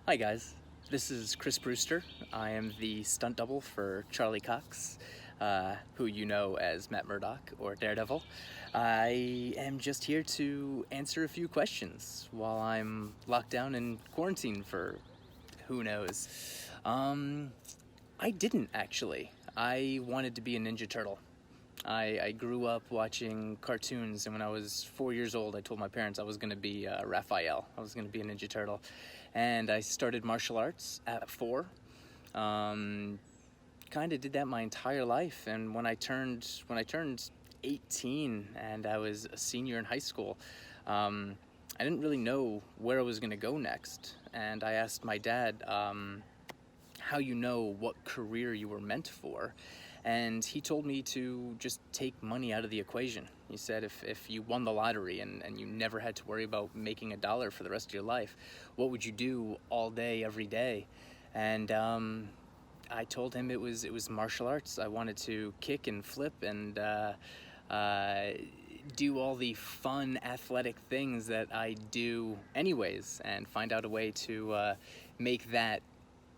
Hi guys, this is Chris Brewster. I am the stunt double for Charlie Cox, who you know as Matt Murdock or Daredevil. I am just here to answer a few questions while I'm locked down in quarantine for who knows. Um, I didn't actually. I wanted to be a Ninja Turtle. I grew up watching cartoons, and when I was 4 years old, I told my parents I was going to be Raphael. I was going to be a Ninja Turtle. And I started martial arts at 4. Um, kind of did that my entire life. And when I turned 18 and I was a senior in high school, I didn't really know where I was going to go next. And I asked my dad, how you know what career you were meant for. And he told me to just take money out of the equation. He said if you won the lottery and you never had to worry about making a dollar for the rest of your life, what would you do all day, every day? And I told him it was martial arts. I wanted to kick and flip and uh, do all the fun athletic things that I do anyways, and find out a way to make that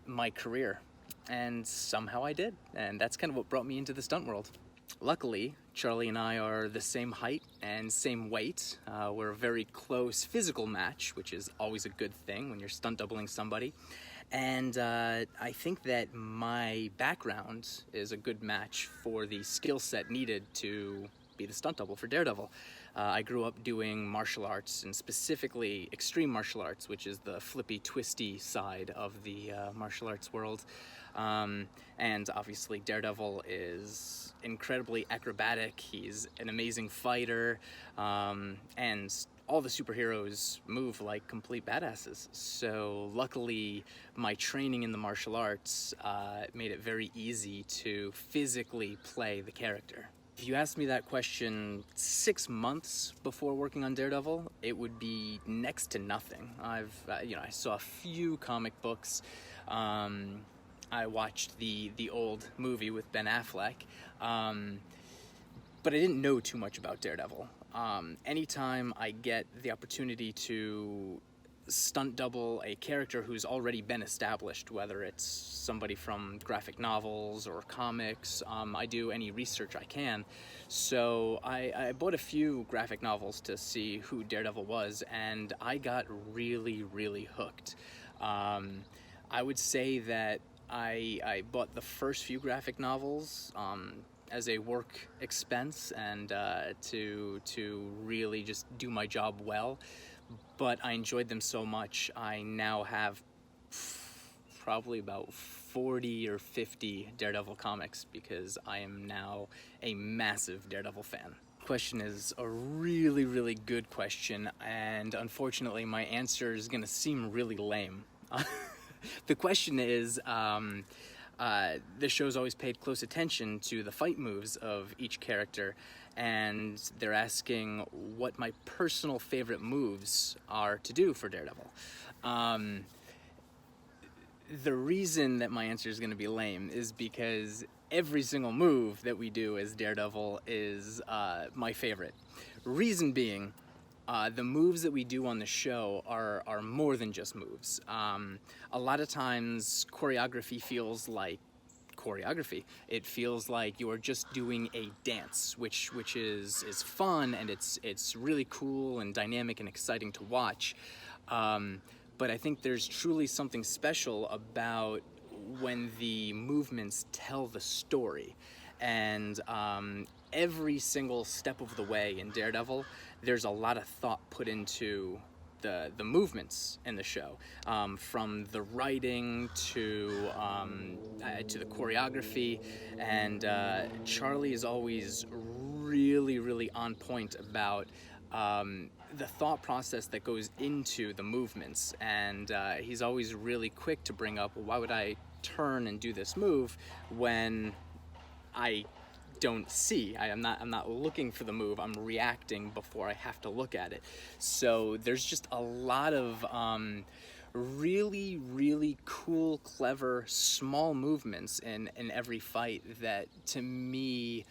my career. And somehow I did, and that's kind of what brought me into the stunt world. Luckily, Charlie and I are the same height and same weight. We're a very close physical match, which is always a good thing when you're stunt doubling somebody. And I think that my background is a good match for the skill set needed to be the stunt double for Daredevil. I grew up doing martial arts, and specifically extreme martial arts, which is the flippy, twisty side of the martial arts world. And obviously Daredevil is incredibly acrobatic. He's an amazing fighter, and all the superheroes move like complete badasses. So luckily, my training in the martial arts made it very easy to physically play the character. If you asked me that question 6 months before working on Daredevil, it would be next to nothing. I saw a few comic books. I watched the old movie with Ben Affleck, but I didn't know too much about Daredevil. Anytime I get the opportunity to stunt double a character who's already been established, whether it's somebody from graphic novels or comics, I do any research I can. So I bought a few graphic novels to see who Daredevil was, and I got really, really hooked. I would say that I bought the first few graphic novels as a work expense and to really just do my job well. But I enjoyed them so much, I now have probably about 40 or 50 Daredevil comics because I am now a massive Daredevil fan. Question is a really, really good question, and unfortunately my answer is gonna seem really lame. The question is, the show's always paid close attention to the fight moves of each character, and they're asking what my personal favorite moves are to do for Daredevil. The reason that my answer is going to be lame is because every single move that we do as Daredevil is my favorite. Reason being, the moves that we do on the show are more than just moves. A lot of times, choreography feels like choreography. It feels like you're just doing a dance, which is fun, and it's really cool and dynamic and exciting to watch. But I think there's truly something special about when the movements tell the story. And every single step of the way in Daredevil, there's a lot of thought put into the movements in the show, from the writing to the choreography, and Charlie is always really, really on point about the thought process that goes into the movements, and he's always really quick to bring up, well, why would I turn and do this move when I don't see. I'm not looking for the move. I'm reacting before I have to look at it. So there's just a lot of really, really cool, clever, small movements in every fight that, to me,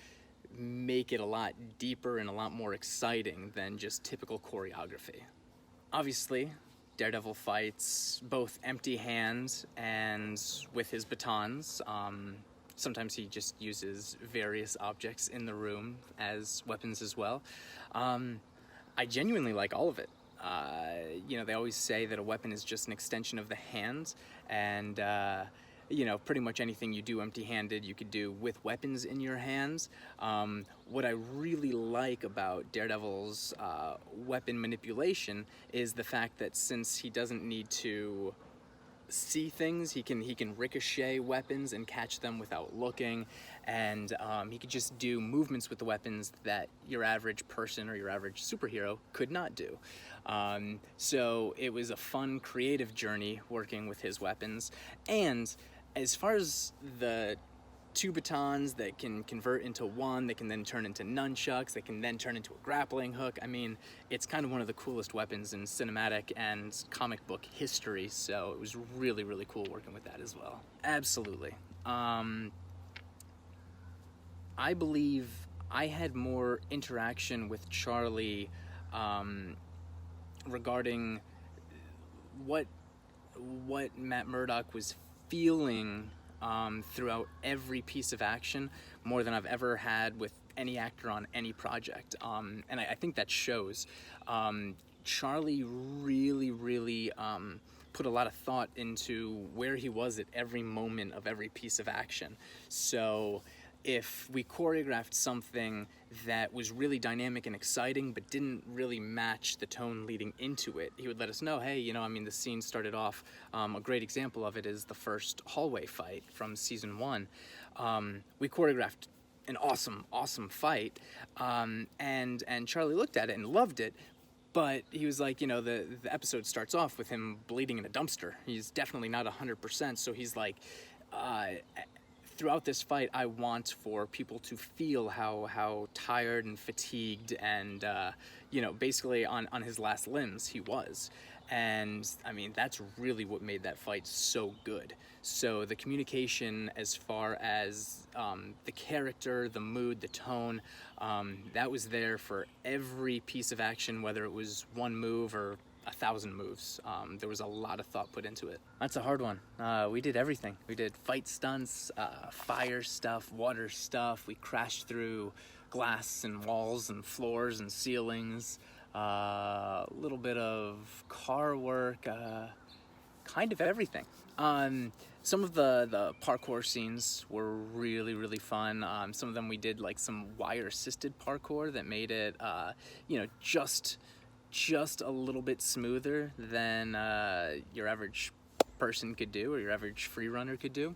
make it a lot deeper and a lot more exciting than just typical choreography. Obviously, Daredevil fights both empty hand and with his batons. Sometimes he just uses various objects in the room as weapons as well. I genuinely like all of it. They always say that a weapon is just an extension of the hand, and pretty much anything you do empty-handed you could do with weapons in your hands. What I really like about Daredevil's weapon manipulation is the fact that since he doesn't need to see things, he can ricochet weapons and catch them without looking, and he could just do movements with the weapons that your average person or your average superhero could not do. So it was a fun, creative journey working with his weapons. And as far as the two batons that can convert into one, that can then turn into nunchucks, that can then turn into a grappling hook, I mean, it's kind of one of the coolest weapons in cinematic and comic book history, so it was really, really cool working with that as well. Absolutely. I believe I had more interaction with Charlie regarding what Matt Murdock was feeling throughout every piece of action, more than I've ever had with any actor on any project. And I think that shows. Charlie really put a lot of thought into where he was at every moment of every piece of action. So if we choreographed something that was really dynamic and exciting but didn't really match the tone leading into it, he would let us know, hey, the scene started off, a great example of it is the first hallway fight from season 1. We choreographed an awesome fight, and Charlie looked at it and loved it, but he was like, the episode starts off with him bleeding in a dumpster. He's definitely not 100%, so he's like, throughout this fight, I want for people to feel how tired and fatigued and, basically on his last limbs he was. And, I mean, that's really what made that fight so good. So the communication as far as the character, the mood, the tone, that was there for every piece of action, whether it was one move or 1,000 moves. There was a lot of thought put into it. That's a hard one. We did everything. We did fight stunts, fire stuff, water stuff. We crashed through glass and walls and floors and ceilings. A little bit of car work, kind of everything. Some of the parkour scenes were really fun. Some of them we did like some wire-assisted parkour that made it, just a little bit smoother than your average person could do or your average free runner could do.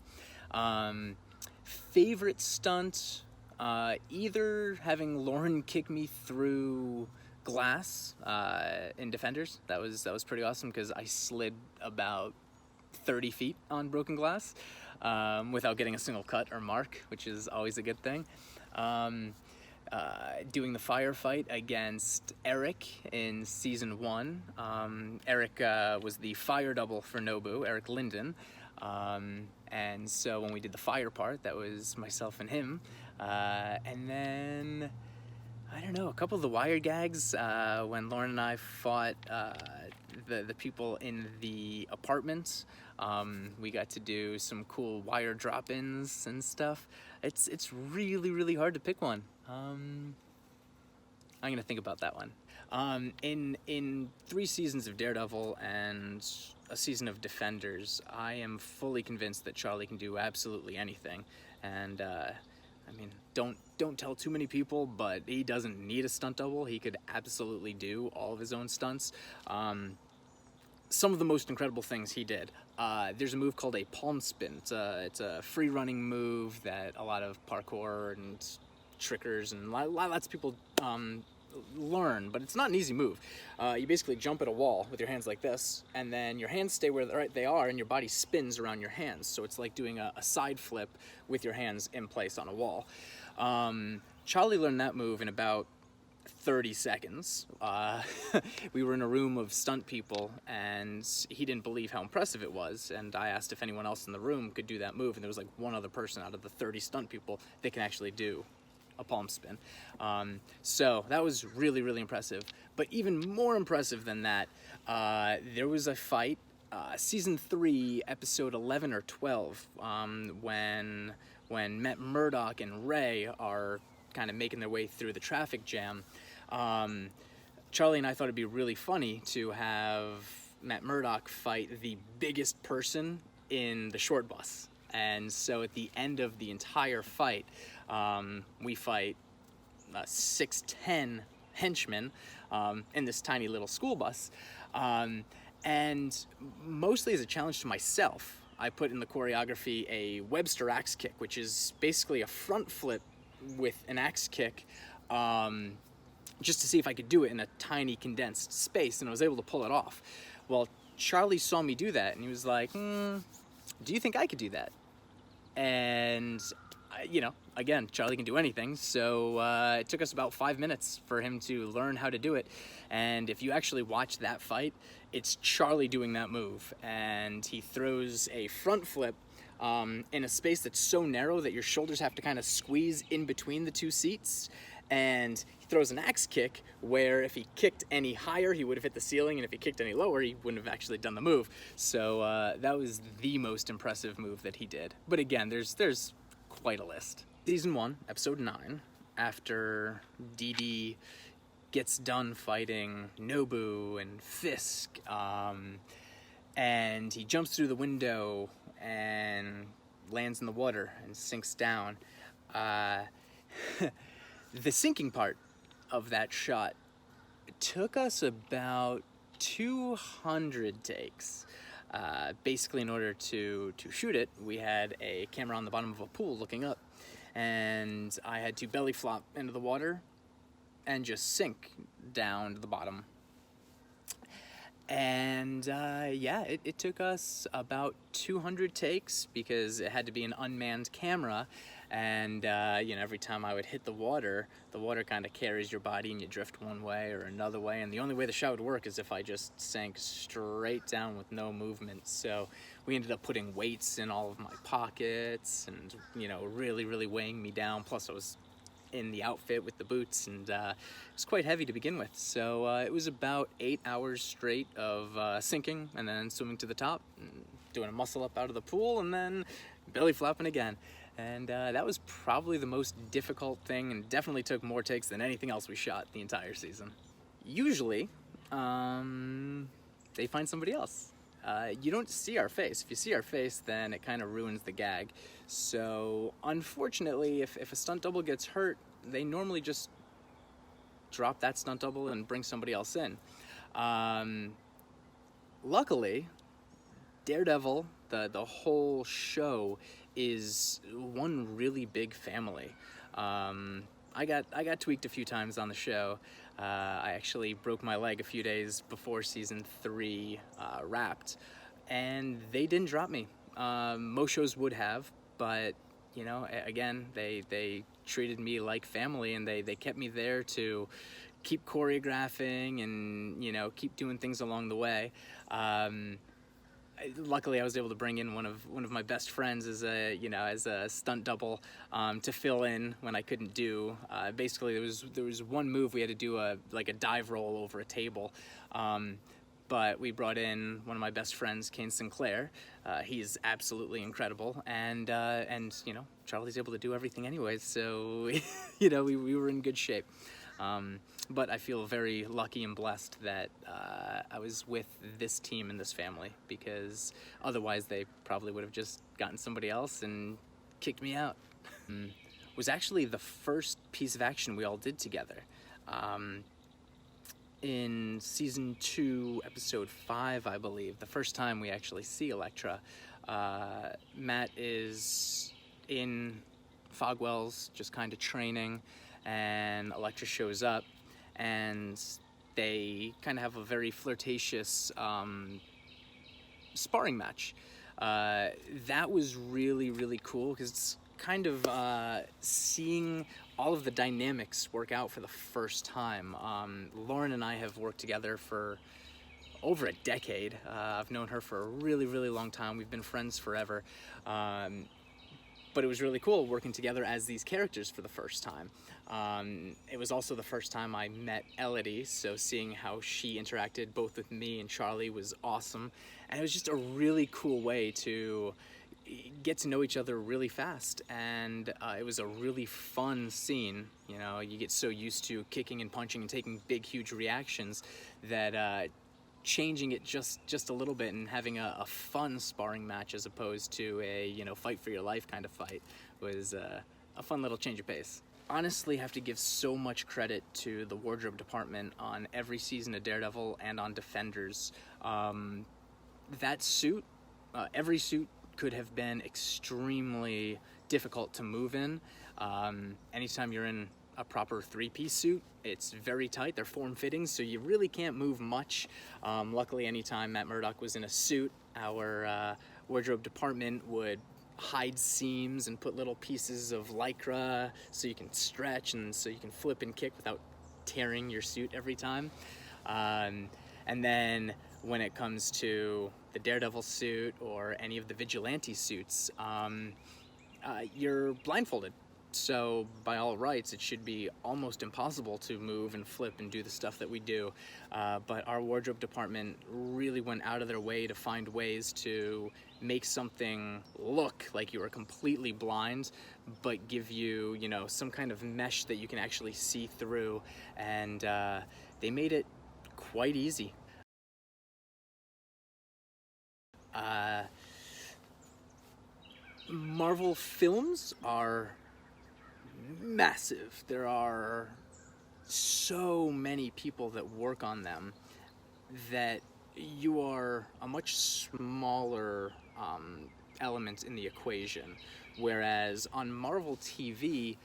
Favorite stunt, either having Lauren kick me through glass in Defenders. That was pretty awesome because I slid about 30 feet on broken glass without getting a single cut or mark, which is always a good thing. Doing the firefight against Eric in season 1. Eric was the fire double for Nobu, Eric Linden. And so when we did the fire part, that was myself and him. And then, I don't know, a couple of the wire gags when Lauren and I fought the people in the apartment. We got to do some cool wire drop-ins and stuff. It's really hard to pick one. I'm gonna think about that one. In 3 seasons of Daredevil and a season of Defenders, I am fully convinced that Charlie can do absolutely anything. And don't tell too many people, but he doesn't need a stunt double. He could absolutely do all of his own stunts. Some of the most incredible things he did. There's a move called a palm spin. It's a free-running move that a lot of parkour and trickers and lots of people learn, but it's not an easy move. You basically jump at a wall with your hands like this, and then your hands stay where they are, and your body spins around your hands. So it's like doing a side flip with your hands in place on a wall. Charlie learned that move in about 30 seconds. We were in a room of stunt people, and he didn't believe how impressive it was, and I asked if anyone else in the room could do that move, and there was like one other person out of the 30 stunt people that can actually do a palm spin. So that was really, really impressive. But even more impressive than that, there was a fight, season 3, episode 11 or 12, when Matt Murdock and Ray are kind of making their way through the traffic jam. Charlie and I thought it'd be really funny to have Matt Murdock fight the biggest person in the short bus. And so at the end of the entire fight, we fight 6'10" henchmen in this tiny little school bus. And mostly as a challenge to myself, I put in the choreography a Webster axe kick, which is basically a front flip with an axe kick, just to see if I could do it in a tiny condensed space, and I was able to pull it off. Well, Charlie saw me do that, and he was like, do you think I could do that? And, you know, again, Charlie can do anything, so it took us about 5 minutes for him to learn how to do it. And if you actually watch that fight, it's Charlie doing that move, and he throws a front flip in a space that's so narrow that your shoulders have to kind of squeeze in between the two seats. And he throws an axe kick where if he kicked any higher, he would have hit the ceiling, and if he kicked any lower, he wouldn't have actually done the move. So that was the most impressive move that he did. But again, there's quite a list. Season 1, episode 9, after Dee Dee gets done fighting Nobu and Fisk, and he jumps through the window and lands in the water and sinks down. The sinking part of that shot took us about 200 takes. Basically, in order to shoot it, we had a camera on the bottom of a pool looking up, and I had to belly flop into the water and just sink down to the bottom. And yeah, it took us about 200 takes because it had to be an unmanned camera. And you know, every time I would hit the water kind of carries your body and you drift one way or another way. And the only way the shot would work is if I just sank straight down with no movement. So we ended up putting weights in all of my pockets and, you know, really, really weighing me down. Plus I was in the outfit with the boots, and it was quite heavy to begin with. So it was about 8 hours straight of sinking and then swimming to the top, and doing a muscle up out of the pool, and then belly flopping again. And that was probably the most difficult thing, and definitely took more takes than anything else we shot the entire season. Usually, they find somebody else. You don't see our face. If you see our face, then it kind of ruins the gag. So, unfortunately, if a stunt double gets hurt, they normally just drop that stunt double and bring somebody else in. Luckily, Daredevil, the whole show, is one really big family. I got tweaked a few times on the show. I actually broke my leg a few days before season 3 wrapped, and they didn't drop me. Most shows would have, but you know, again, they treated me like family, and they kept me there to keep choreographing and, you know, keep doing things along the way. Luckily, I was able to bring in one of my best friends as a stunt double to fill in when I couldn't do. Basically, there was one move we had to do a dive roll over a table, but we brought in one of my best friends, Kane Sinclair. He's absolutely incredible, and you know, Charlie's able to do everything anyways. So you know, we were in good shape. But I feel very lucky and blessed that I was with this team and this family, because otherwise they probably would have just gotten somebody else and kicked me out. It was actually the first piece of action we all did together. In season 2, episode 5, I believe, the first time we actually see Elektra, Matt is in Fogwell's just kind of training, and Elektra shows up, and they kind of have a very flirtatious sparring match. That was really, really cool, because it's kind of seeing all of the dynamics work out for the first time. Lauren and I have worked together for over a decade. I've known her for a really, really long time. We've been friends forever. but it was really cool working together as these characters for the first time. It was also the first time I met Elodie, so seeing how she interacted both with me and Charlie was awesome. And it was just a really cool way to get to know each other really fast, and it was a really fun scene. You know, you get so used to kicking and punching and taking big, huge reactions that changing it just a little bit and having a fun sparring match as opposed to a, you know, fight for your life kind of fight was a fun little change of pace. Honestly, have to give so much credit to the wardrobe department on every season of Daredevil and on Defenders. That suit, every suit could have been extremely difficult to move in. Anytime you're in a proper three-piece suit, it's very tight. They're form-fitting, so you really can't move much. Luckily, anytime Matt Murdock was in a suit, our wardrobe department would hide seams and put little pieces of Lycra so you can stretch and so you can flip and kick without tearing your suit every time. And then when it comes to the Daredevil suit or any of the vigilante suits, you're blindfolded. So by all rights, it should be almost impossible to move and flip and do the stuff that we do. But our wardrobe department really went out of their way to find ways to make something look like you were completely blind, but give you, you know, some kind of mesh that you can actually see through. And they made it quite easy. Marvel films are massive. There are so many people that work on them that you are a much smaller element in the equation. Whereas on Marvel TV,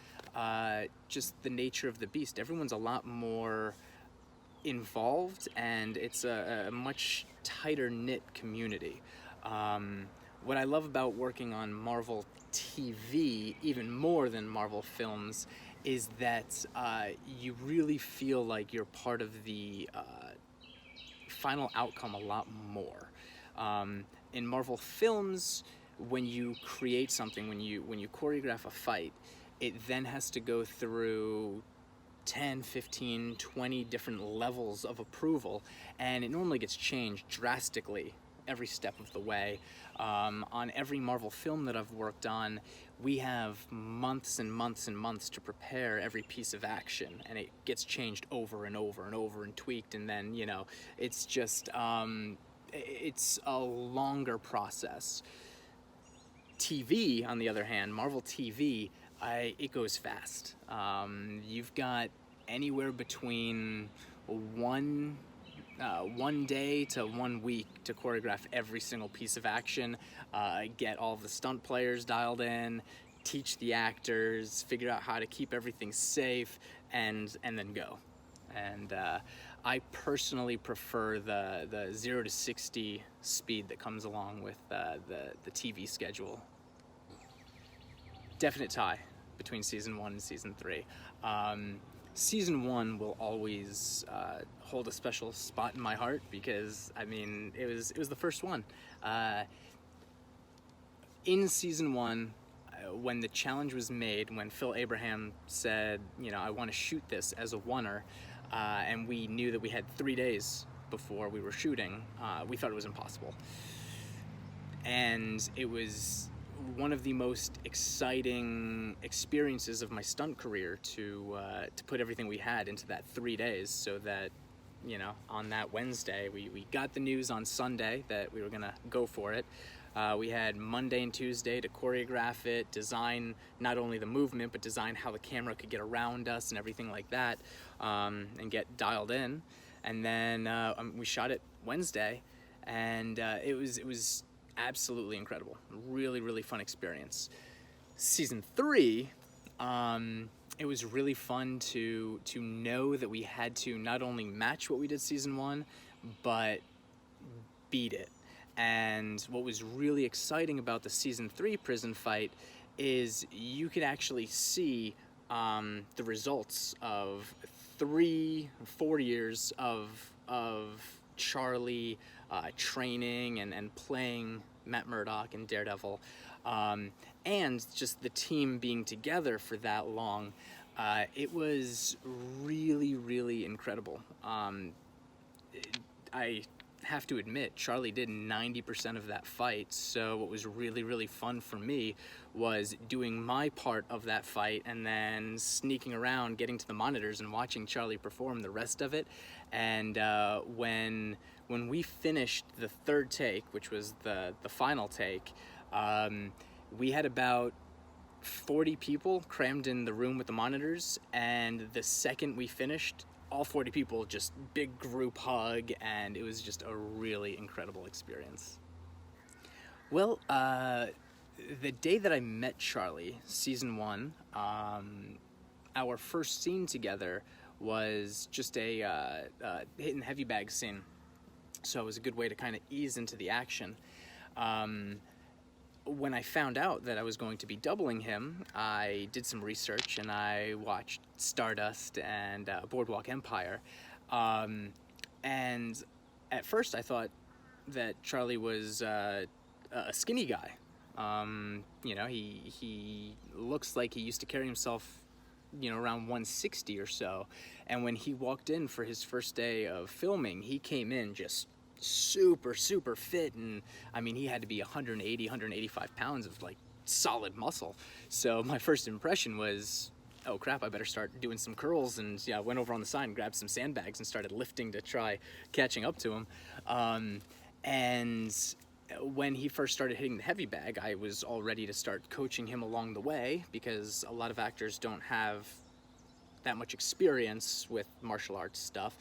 just the nature of the beast, everyone's a lot more involved, and it's a much tighter knit community. What I love about working on Marvel TV, even more than Marvel films, is that you really feel like you're part of the final outcome a lot more. In Marvel films, when you create something, when you choreograph a fight, it then has to go through 10, 15, 20 different levels of approval, and it normally gets changed drastically every step of the way. On every Marvel film that I've worked on, we have months and months and months to prepare every piece of action, and it gets changed over and over and over and tweaked, and then, you know, it's just, it's a longer process. TV, on the other hand, Marvel TV, it goes fast. You've got anywhere between one day to 1 week to choreograph every single piece of action, get all of the stunt players dialed in, teach the actors, figure out how to keep everything safe, and then go. And I personally prefer the 0 to 60 speed that comes along with the TV schedule. Definite tie between season 1 and season 3. Season 1 will always hold a special spot in my heart because, I mean, it was the first one. In season 1, when the challenge was made, when Phil Abraham said, you know, I want to shoot this as a oneer, and we knew that we had 3 days before we were shooting, we thought it was impossible. And it was one of the most exciting experiences of my stunt career to put everything we had into that 3 days, so that, you know, on that Wednesday, we got the news on Sunday that we were gonna go for it. We had Monday and Tuesday to choreograph it, design not only the movement, but design how the camera could get around us and everything like that, and get dialed in. And then we shot it Wednesday, and it was absolutely incredible. Really, really fun experience. Season 3, it was really fun to know that we had to not only match what we did season 1, but beat it. And what was really exciting about the season 3 prison fight is you could actually see the results of 3-4 years of Charlie training and playing Matt Murdock and Daredevil. And just the team being together for that long, it was really, really incredible. I have to admit, Charlie did 90% of that fight, so what was really, really fun for me was doing my part of that fight and then sneaking around, getting to the monitors and watching Charlie perform the rest of it. And when we finished the third take, which was the final take, we had about 40 people crammed in the room with the monitors, and the second we finished, all 40 people just big group hug, and it was just a really incredible experience. Well, the day that I met Charlie, season 1, our first scene together was just a hit and heavy bag scene, so it was a good way to kind of ease into the action. When I found out that I was going to be doubling him, I did some research and I watched Stardust and Boardwalk Empire. And at first I thought that Charlie was a skinny guy. You know, he looks like he used to carry himself, you know, around 160 or so. And when he walked in for his first day of filming, he came in just super fit, and I mean, he had to be 185 pounds of like solid muscle. So my first impression was, oh crap, I better start doing some curls. And yeah, I went over on the side and grabbed some sandbags and started lifting to try catching up to him. And when he first started hitting the heavy bag, I was all ready to start coaching him along the way, because a lot of actors don't have that much experience with martial arts stuff.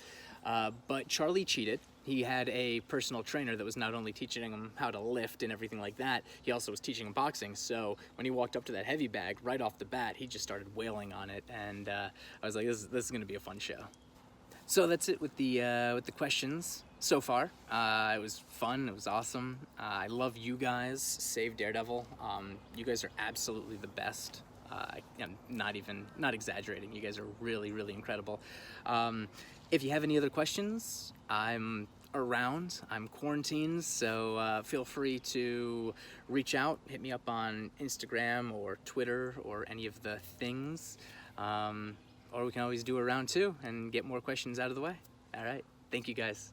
But Charlie cheated. He had a personal trainer that was not only teaching him how to lift and everything like that, he also was teaching him boxing. So when he walked up to that heavy bag, right off the bat, he just started wailing on it, and I was like, this is going to be a fun show. So that's it with the questions so far. It was fun. It was awesome. I love you guys. Save Daredevil. You guys are absolutely the best. I'm not exaggerating. You guys are really, really incredible. If you have any other questions, I'm around. I'm quarantined, so feel free to reach out. Hit me up on Instagram or Twitter or any of the things. Or we can always do a round 2 and get more questions out of the way. All right. Thank you, guys.